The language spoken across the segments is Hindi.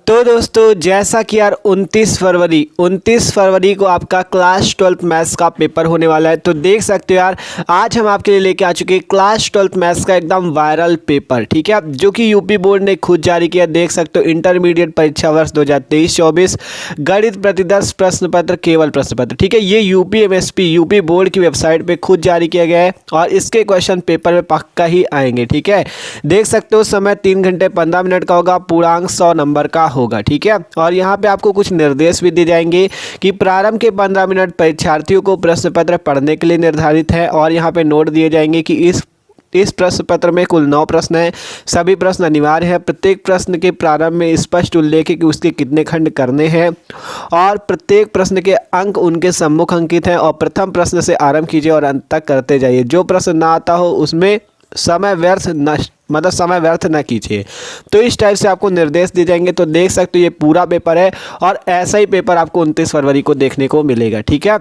तो दोस्तों जैसा कि यार 29 फरवरी को आपका क्लास 12th मैथ्स का पेपर होने वाला है। तो देख सकते हो यार आज हम आपके लिए लेके आ चुके हैं क्लास 12th मैथ्स का एकदम वायरल पेपर, ठीक है, जो कि यूपी बोर्ड ने खुद जारी किया। देख सकते हो इंटरमीडिएट परीक्षा वर्ष 2023-24 गणित प्रतिदर्श प्रश्न पत्र, केवल प्रश्न पत्र, ठीक है। ये यूपी बोर्ड की वेबसाइट पर खुद जारी किया गया है और इसके क्वेश्चन पेपर में पक्का ही आएंगे, ठीक है। देख सकते हो समय 3 घंटे 15 मिनट का होगा, पूर्णांक 100 नंबर का होगा, ठीक है। और यहाँ पे आपको कुछ निर्देश भी दिए जाएंगे कि प्रारंभ के 15 मिनट परीक्षार्थियों को प्रश्न पत्र पढ़ने के लिए निर्धारित है और यहाँ पे नोट दिए जाएंगे कि इस प्रश्न पत्र में कुल 9 प्रश्न हैं, सभी प्रश्न अनिवार्य है। प्रत्येक प्रश्न के प्रारंभ में स्पष्ट उल्लेख है कि उसके कितने खंड करने हैं और प्रत्येक प्रश्न के अंक उनके सम्मुख अंकित हैं और प्रथम प्रश्न से आरंभ कीजिए और अंत तक करते जाइए। जो प्रश्न ना आता हो उसमें समय व्यर्थ न कीजिए। तो इस टाइप से आपको निर्देश दिए जाएंगे। तो देख सकते हो ये पूरा पेपर है और ऐसा ही पेपर आपको 29 फरवरी को देखने को मिलेगा, ठीक है।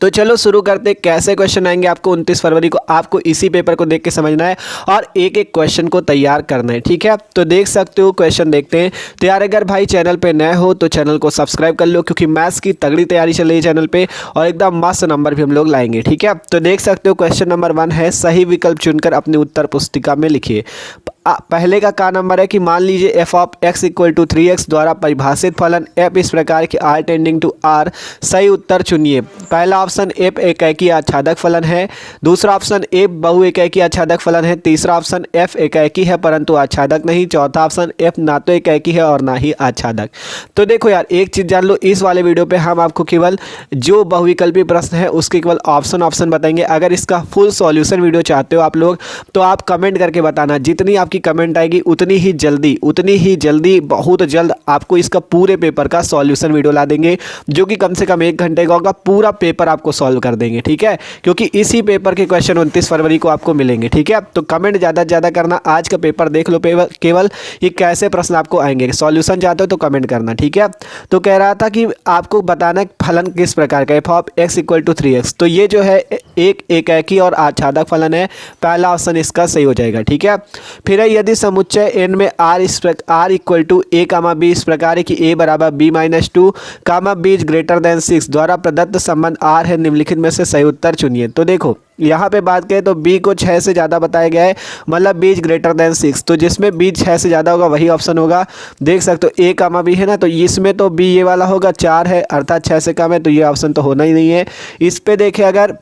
तो चलो शुरू करते, कैसे क्वेश्चन आएंगे आपको 29 फरवरी को, आपको इसी पेपर को देख के समझना है और एक एक क्वेश्चन को तैयार करना है, ठीक है। तो देख सकते हो क्वेश्चन देखते हैं। तो यार अगर भाई चैनल पे नए हो तो चैनल को सब्सक्राइब कर लो, क्योंकि मैथ्स की तगड़ी तैयारी चल रही है चैनल पे और एकदम मस्त नंबर भी हम लोग लाएंगे, ठीक है। तो देख सकते हो क्वेश्चन नंबर 1 है, सही विकल्प चुनकर अपनी उत्तर पुस्तिका में लिखिए। पहले का नंबर है कि मान लीजिए f of x equal to 3x द्वारा परिभाषित फलन f इस प्रकार के r टेंडिंग टू r। सही उत्तर चुनिए। पहला ऑप्शन f एकाकी आच्छादक फलन है, दूसरा ऑप्शन f बहु एकाकी आच्छादक फलन है, तीसरा ऑप्शन f एकाकी है परंतु आच्छादक नहीं, चौथा ऑप्शन f ना तो एकाकी है और ना ही आच्छादक। तो देखो यार एक चीज़ जान लो, इस वाले वीडियो पे हम आपको केवल जो बहुविकल्पी प्रश्न है उसके केवल ऑप्शन बताएंगे। अगर इसका फुल सॉल्यूशन वीडियो चाहते हो आप लोग तो आप कमेंट करके बताना। जितनी आपकी कमेंट आएगी उतनी ही जल्दी बहुत जल्द आपको इसका पूरे पेपर का सॉल्यूशन वीडियो ला देंगे, जो कि कम से कम 1 घंटे का होगा। पूरा पेपर आपको सॉल्व कर देंगे, ठीक है, क्योंकि इसी पेपर के क्वेश्चन 29 फरवरी को आपको मिलेंगे, ठीक है। तो कमेंट ज़्यादा से ज़्यादा करना। आज का पेपर देख लो केवल ये कैसे प्रश्न आपको आएंगे। सॉल्यूशन चाहते हो तो कमेंट करना, ठीक है। तो कह रहा था कि आपको बताना फलन किस प्रकार का, f of x equal to 3x। तो ये जो है एक एकाकी और आच्छादक फलन है, पहला ऑप्शन इसका सही हो जाएगा, ठीक है। फिर यदि समुच्चय n में r equal to a comma b इस प्रकार है कि a बराबर b-2 कामा b ग्रेटर देन 6 द्वारा प्रदत्त संबंध r है, निम्नलिखित में से सही उत्तर चुनिए। तो देखो यहाँ पे बात करें तो b को 6 से ज़्यादा बताया गया है, मतलब b ग्रेटर देन 6। तो जिसमें b 6 से ज़्यादा होगा वही ऑप्शन होगा। देख सकते हो a कामा b है ना, तो इसमें तो b ये वाला होगा, 4 है अर्थात 6 से कम है, तो ये ऑप्शन तो होना ही नहीं है। इस पे देखें अगर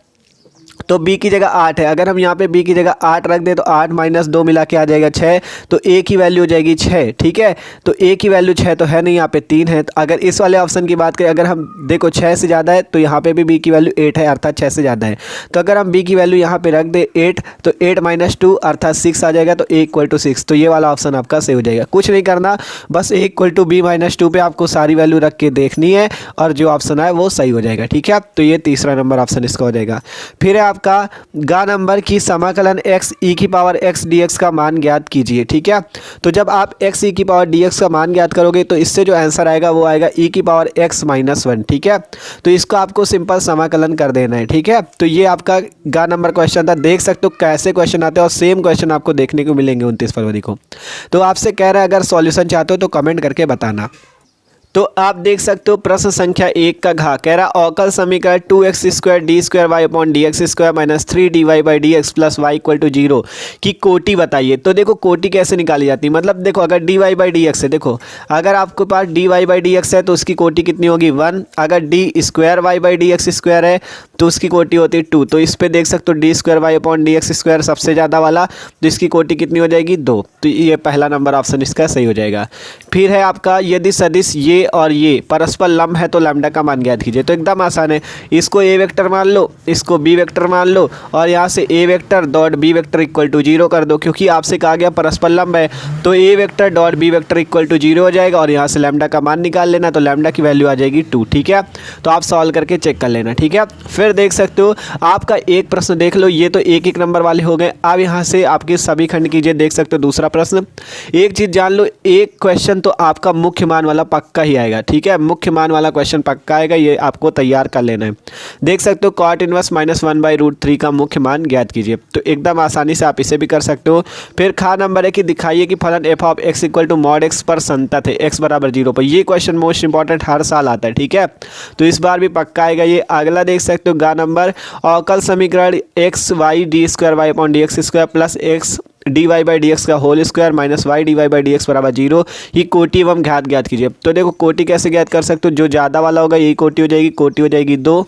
तो b की जगह 8 है, अगर हम यहाँ पे b की जगह 8 रख दें तो 8 - 2 मिला के आ जाएगा 6, तो a की वैल्यू हो जाएगी 6, ठीक है। तो a की वैल्यू 6 तो है नहीं, यहाँ पे 3 है। तो अगर इस वाले ऑप्शन की बात करें, अगर हम देखो 6 से ज़्यादा है तो यहाँ पे भी b की वैल्यू 8 है अर्थात 6 से ज़्यादा है। तो अगर हम b की वैल्यू यहाँ पे रख दें 8, तो 8 - 2 अर्थात 6 आ जाएगा, तो a इक्वल टू 6। तो ये वाला ऑप्शन आपका सही हो जाएगा। कुछ नहीं करना, बस a इक्वल टू b - 2 पे आपको सारी वैल्यू रख के देखनी है और जो ऑप्शन आए वो सही हो जाएगा, ठीक है। तो ये तीसरा नंबर ऑप्शन इसका हो जाएगा। फिर है आपका नंबर की समाकलन x e की पावर x dx का मान ज्ञात कीजिए, ठीक है। तो जब आप x e की पावर dx का मान ज्ञात करोगे तो इससे जो आंसर आएगा वो आएगा e की पावर x - 1, ठीक है। तो इसको आपको सिंपल समाकलन कर देना है, ठीक है। तो ये आपका नंबर क्वेश्चन था। देख सकते हो कैसे क्वेश्चन आते हैं और सेम क्वेश्चन आपको देखने को मिलेंगे 29 फरवरी को। तो आपसे कह रहा है अगर सॉल्यूशन चाहते हो तो कमेंट करके बताना। तो आप देख सकते हो प्रश्न संख्या 1 का घ कह रहा अवकल समीकरण 2x² d² y/dx² - 3dy/dx + y = 0 की कोटि बताइए। तो देखो कोटि कैसे निकाली जाती है, मतलब देखो अगर dy/dx है, देखो अगर आपके पास dy/dx है तो उसकी कोटि कितनी होगी 1, अगर d² y/dx² है तो उसकी कोटि होती है 2। तो इस पे देख सकते हो d² y/dx² सबसे ज़्यादा वाला, तो इसकी कोटि कितनी हो जाएगी 2। तो ये पहला नंबर ऑप्शन इसका सही हो जाएगा। फिर है आपका यदि सदिश ये और ये परस्पर लंब है तो लैम्डा का मान ज्ञात कीजिए। तो एकदम आसान है, इसको a वेक्टर मान लो, इसको b वेक्टर मान लो और यहाँ से a vector dot b vector equal to 0 कर दो, क्योंकि आपसे कहा गया परस्पर लंब है। तो a vector dot b vector equal to 0 हो जाएगा और यहाँ से लैम्डा का मान निकाल लेना, तो लैम्डा की वैल्यू आ जाएगी 2, ठीक है। तो आप सॉल्व करके चेक कर लेना, ठीक है। फिर देख सकते हो आपका एक प्रश्न देख लो, ये तो 1-1 नंबर वाले हो गए। अब यहाँ से आपके सभी खंड कीजिए। देख सकते हो दूसरा प्रश्न, एक चीज़ जान लो, एक क्वेश्चन तो आपका मुख्य मान वाला पक्का ही आएगा, ठीक है। मुख्य मान वाला क्वेश्चन पक्का आएगा, ये आपको तैयार कर लेना है। देख सकते हो cot इनवर्स -1/√3 का मुख्य मान ज्ञात कीजिए, तो एकदम आसानी से आप इसे भी कर सकते हो। फिर खा नंबर है कि दिखाइए कि फलन f of x = mod x पर संतत है x = 0 पर। ये क्वेश्चन मोस्ट इंपॉर्टेंट हर साल आता है, ठीक है, तो इस बार भी पक्का आएगा ये। अगला देख सकते हो गा नंबर, अवकल समीकरण x(y)d2y/dx² प्लस x dy/dx का whole square minus y dy/dx = 0, ये कोटि एवं घात ज्ञात कीजिए। तो देखो कोटि कैसे ज्ञात कर सकते हो, जो ज़्यादा वाला होगा यही कोटि हो जाएगी, कोटि हो जाएगी 2,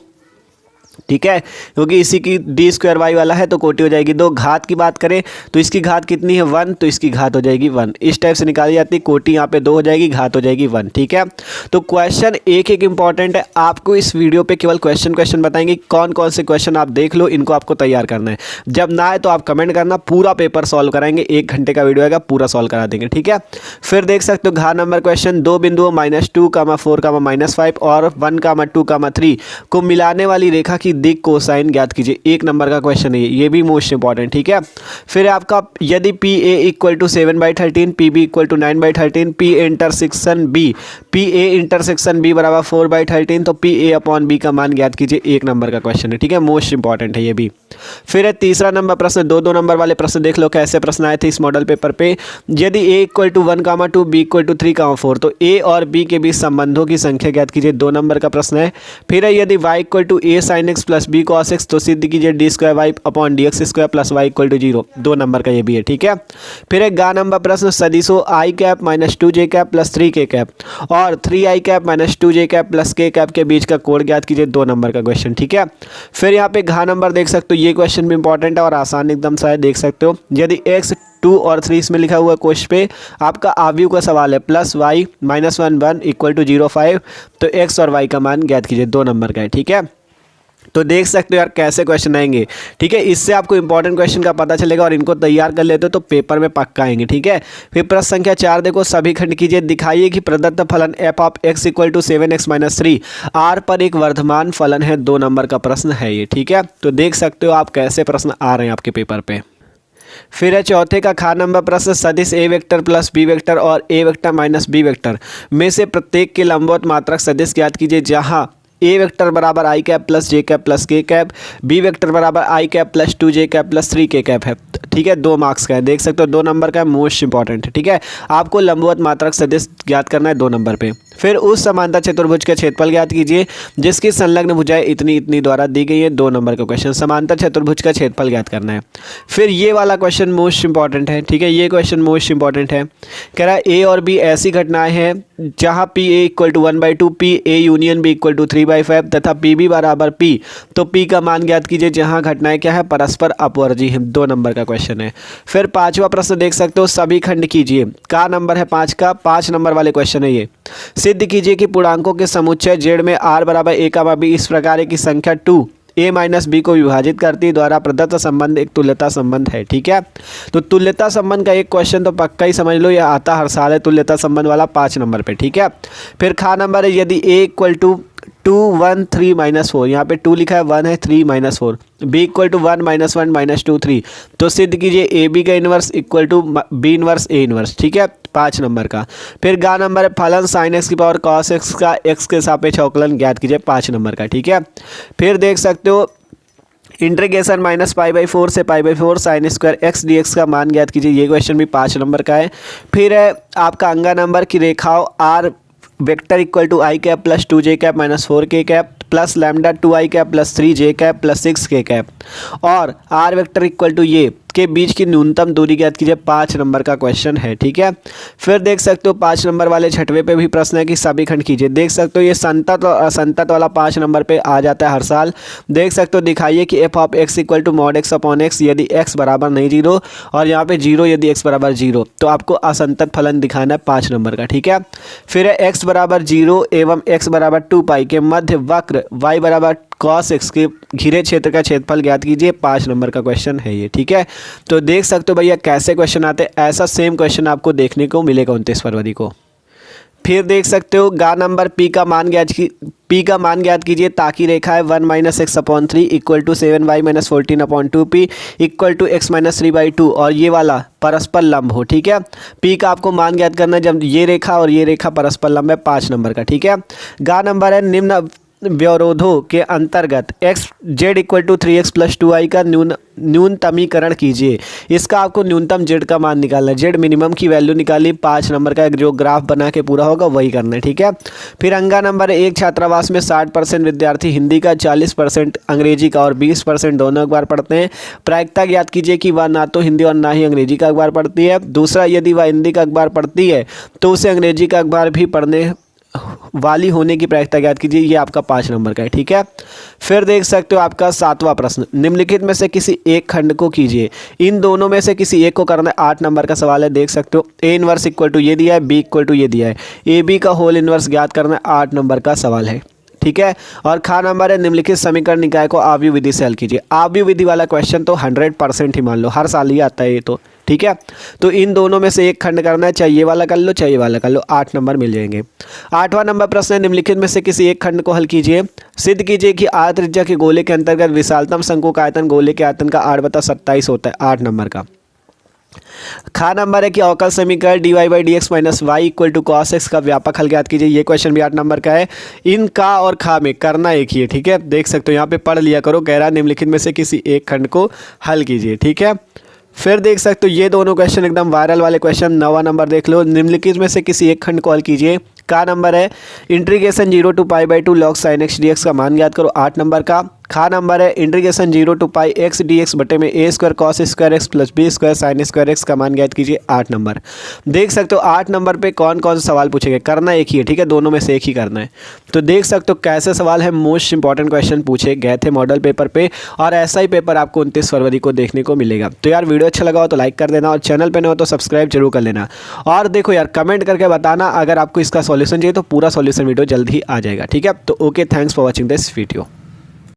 ठीक है, क्योंकि इसी की d² y वाला है तो कोटि हो जाएगी 2। घात की बात करें तो इसकी घात कितनी है 1, तो इसकी घात हो जाएगी 1। इस टाइप से निकाली जाती है, कोटि यहाँ पे 2 हो जाएगी, घात हो जाएगी 1, ठीक है। तो क्वेश्चन एक एक इंपॉर्टेंट है, आपको इस वीडियो पे केवल क्वेश्चन बताएंगे, कौन कौन से क्वेश्चन आप देख लो, इनको आपको तैयार करना है। जब ना आए तो आप कमेंट करना, पूरा पेपर सॉल्व कराएंगे, 1 घंटे का वीडियो आएगा, पूरा सॉल्व करा देंगे, ठीक है। फिर देख सकते हो घा नंबर क्वेश्चन, दो बिंदुओं -2, -4, -5 और 1, 2, 3 को मिलाने वाली रेखा की दिक कोसाइन ज्ञात कीजिए। 1 नंबर का क्वेश्चन है ये भी मोस्ट इंपॉर्टेंट, ठीक है। फिर आपका यदि PA = 7/13, PB = 9/13, PA intersection B = 4/13, तो PA/B का मान ज्ञात कीजिए। 1 नंबर का क्वेश्चन है, ठीक है, मोस्ट इंपॉर्टेंट है ये भी। फिर है तीसरा नंबर प्रश्न, 2 नंबर वाले प्रश्न देख लो कैसे प्रश्न आए थे इस मॉडल पेपर पे। यदि A = 1, 2, B = 3, 4, तो A और B के बीच संबंधों की संख्या ज्ञात कीजिए। 2 नंबर का प्रश्न है। फिर है यदि y = A sin x + B cos x, तो सिद्ध कीजिए d² y/dx² + y = 0। 2 नंबर का ये भी है, ठीक है। फिर एक गा नंबर प्रश्न, सदिशों i cap -2j cap + 3k cap और 3i cap -2j cap + k cap के बीच का कोण ज्ञात कीजिए। 2 नंबर का क्वेश्चन, ठीक है। फिर यहाँ पे घा नंबर देख सकते हो, ये क्वेश्चन भी इंपॉर्टेंट है और आसान एकदम सा है, देख सकते हो। यदि x 2 और 3 इसमें लिखा हुआ है क्वेश्चन पे, आपका आव्यूह का सवाल है, +y -1 1 = 0.5, तो x और y का मान ज्ञात कीजिए। 2 नंबर का है, ठीक है। तो देख सकते हो यार कैसे क्वेश्चन आएंगे, ठीक है, इससे आपको इंपॉर्टेंट क्वेश्चन का पता चलेगा और इनको तैयार कर लेते हो तो पेपर में पक्का आएंगे, ठीक है। फिर प्रश्न संख्या 4 देखो, सभी खंड कीजिए, दिखाइए कि प्रदत्त फलन f of x = 7x - 3 r पर एक वर्धमान फलन है। 2 नंबर का प्रश्न है ये, ठीक है। तो देख सकते हो आप कैसे प्रश्न आ रहे हैं आपके पेपर पे। फिर है चौथे का खा नंबर प्रश्न, सदिश a वेक्टर + b वेक्टर और a वेक्टर - b वेक्टर में से प्रत्येक के लंबवत मात्रक सदिश ज्ञात कीजिए, जहां a vector = i cap + j cap + k cap, b vector = i cap + 2j cap + 3k cap है, ठीक है। 2 मार्क्स का है, देख सकते हो। 2 नंबर का मोस्ट इंपॉर्टेंट है, ठीक है। आपको लंबवत मात्रक सदिश ज्ञात करना है 2 नंबर पे। फिर उस समांतर चतुर्भुज का क्षेत्रफल ज्ञात कीजिए जिसकी संलग्न भुजाएं इतनी इतनी द्वारा दी गई है। 2 नंबर का क्वेश्चन, समांतर चतुर्भुज का क्षेत्रफल ज्ञात करना है। फिर ये वाला क्वेश्चन मोस्ट इंपॉर्टेंट है, ठीक है, ये क्वेश्चन मोस्ट इंपॉर्टेंट है। कह रहा है A और B ऐसी घटनाएं हैं जहां PA = 1/2, PA यूनियन B = 3/5 तथा PB = P, तो P का मान ज्ञात कीजिए जहां घटनाएं क्या है, परस्पर अपवर्जी है। 2 नंबर का क्वेश्चन है। फिर 5वां प्रश्न देख सकते हो, सभी खंड कीजिए, का नंबर है 5 का, 5 नंबर वाले क्वेश्चन है ये। सिद्ध कीजिए कि पूर्णांकों के समुच्चय z में r = a, b इस प्रकार की संख्या 2a - b को विभाजित करती द्वारा प्रदत्त संबंध एक तुल्यता संबंध है, ठीक है। तो तुल्यता संबंध का एक क्वेश्चन तो पक्का ही समझ लो, यह आता हर साल है तुल्यता संबंध वाला 5 नंबर पे, ठीक है। फिर खा नंबर है, यदि a = 2 1 3 -4, यहाँ पे 2 लिखा है, 1 है, 3 -4, b = 1 -1 -2 3, तो सिद्ध कीजिए AB का inverse = B inverse A inverse, ठीक है, 5 नंबर का। फिर गा नंबर है, फलन sin x की पावर cos x का x के सापेक्ष अवकलन ज्ञात कीजिए। 5 नंबर का, ठीक है। फिर देख सकते हो इंटीग्रेशन -π/4 से π/4 sin² x dx का मान ज्ञात कीजिए। ये क्वेश्चन भी 5 नंबर का है। फिर है आपका अंगा नंबर की रेखाओं r vector = i cap + 2j cap - 4k cap plus lambda 2i cap + 3j cap + 6k cap और r वेक्टर = ये के बीच की न्यूनतम दूरी ज्ञात कीजिए। 5 नंबर का क्वेश्चन है, ठीक है। फिर देख सकते हो 5 नंबर वाले 6वें पे भी प्रश्न है कि सभी खंड कीजिए। देख सकते हो ये संतत और असंतत वाला 5 नंबर पे आ जाता है हर साल। देख सकते हो, दिखाइए कि f of x = mod x/x यदि x बराबर नहीं 0 और यहाँ पे 0 यदि x बराबर 0, तो आपको असंतत फलन दिखाना है 5 नंबर का, ठीक है। फिर है x बराबर 0 एवं x बराबर 2π के मध्य वक्र y बराबर cos x के घिरे क्षेत्र का क्षेत्रफल ज्ञात कीजिए। 5 नंबर का क्वेश्चन है ये, ठीक है। तो देख सकते हो भैया कैसे क्वेश्चन आते हैं। ऐसा सेम क्वेश्चन आपको देखने को मिलेगा 29 फरवरी को। फिर देख सकते हो गा नंबर पी का मान ज्ञात कीजिए। ताकि रेखा है 1 - x/3 equal to 7y - 14/2p equal to x - 3/2 और ये वाला परस्पर लंब हो। ठीक है, पी का आपको मान ज्ञात करना है जब ये रेखा और ये रेखा परस्पर लंब है 5 नंबर का। ठीक है, गा नंबर है निम्न व्यवरोधों के अंतर्गत x z equal to 3x + 2i का न्यूनतमीकरण कीजिए। इसका आपको न्यूनतम z का मान निकालना है। z मिनिमम की वैल्यू निकाली, 5 नंबर का जो ग्राफ बना के पूरा होगा वही करना है। ठीक है, फिर अंगा नंबर है एक छात्रावास में 60% विद्यार्थी हिंदी का, 40% अंग्रेजी का और 20% दोनों अखबार पढ़ते हैं। प्रायिकता ज्ञात कीजिए कि वह ना तो हिंदी और ना ही अंग्रेजी का अखबार पढ़ती है। दूसरा, यदि वह हिंदी का अखबार पढ़ती है तो उसे अंग्रेजी का अखबार भी पढ़ने वाली होने की प्रायिकता ज्ञात कीजिए। ये आपका 5 नंबर का है। ठीक है, फिर देख सकते हो आपका 7वां प्रश्न, निम्नलिखित में से किसी एक खंड को कीजिए। इन दोनों में से किसी एक को करना है। 8 नंबर का सवाल है। देख सकते हो ए इनवर्स इक्वल टू ये दिया है, बी इक्वल टू ये दिया है, ए बी का होल इनवर्स ज्ञात करना है। 8 नंबर का सवाल है। ठीक है, और खा नंबर है निम्नलिखित समीकरण निकाय को आव्यूह विधि से हल कीजिए। आव्यूह विधि वाला क्वेश्चन तो 100% ही मान लो, हर साल ही आता है ये तो। ठीक है, तो इन दोनों में से एक खंड करना है, चाहे ये वाला कर लो चाहे ये वाला कर लो, 8 नंबर मिल जाएंगे। 8वां नंबर प्रश्न है निम्नलिखित में से किसी एक खंड को हल कीजिए। सिद्ध कीजिए कि आयत त्रिज्या के गोले के अंतर्गत विशालतम शंकु का आयतन गोले के आयतन का 8/27 होता है। 8 नंबर का। खा नंबर है कि अवकल समीकरण dy/dx - y equal to cos x का व्यापक हल ज्ञात कीजिए। ये क्वेश्चन भी 8 नंबर का है। इन का और खा में करना एक ही है। ठीक है, देख सकते हो यहाँ पे पढ़ लिया करो। कह रहा है निम्नलिखित में से किसी एक खंड को हल कीजिए। ठीक है, फिर देख सकते हो ये दोनों क्वेश्चन एकदम वायरल वाले क्वेश्चन। 9वां नंबर देख लो, निम्नलिखित में से किसी एक खंड को हल कीजिए। का नंबर है integration 0 to π/2 log sin x dx का मान ज्ञात करो। 8 नंबर का। खा नंबर है इंटीग्रेशन 0 to π x dx बटे में a² cos² x + b² sin² x का मान ज्ञात कीजिए। 8 नंबर। देख सकते हो 8 नंबर पे कौन कौन सा सवाल पूछे गए, करना एक ही है। ठीक है, दोनों में से एक ही करना है। तो देख सकते हो कैसे सवाल है, मोस्ट इंपॉर्टेंट क्वेश्चन पूछे गए थे मॉडल पेपर पे, और ऐसा ही पेपर आपको 29 फरवरी को देखने को मिलेगा। तो यार वीडियो अच्छा लगा हो तो लाइक कर देना, और चैनल पे न हो तो सब्सक्राइब जरूर कर लेना। और देखो यार कमेंट करके बताना अगर आपको इसका सॉल्यूशन चाहिए, तो पूरा सॉल्यूशन वीडियो जल्द ही आ जाएगा। ठीक है, तो okay, thanks for watching this video.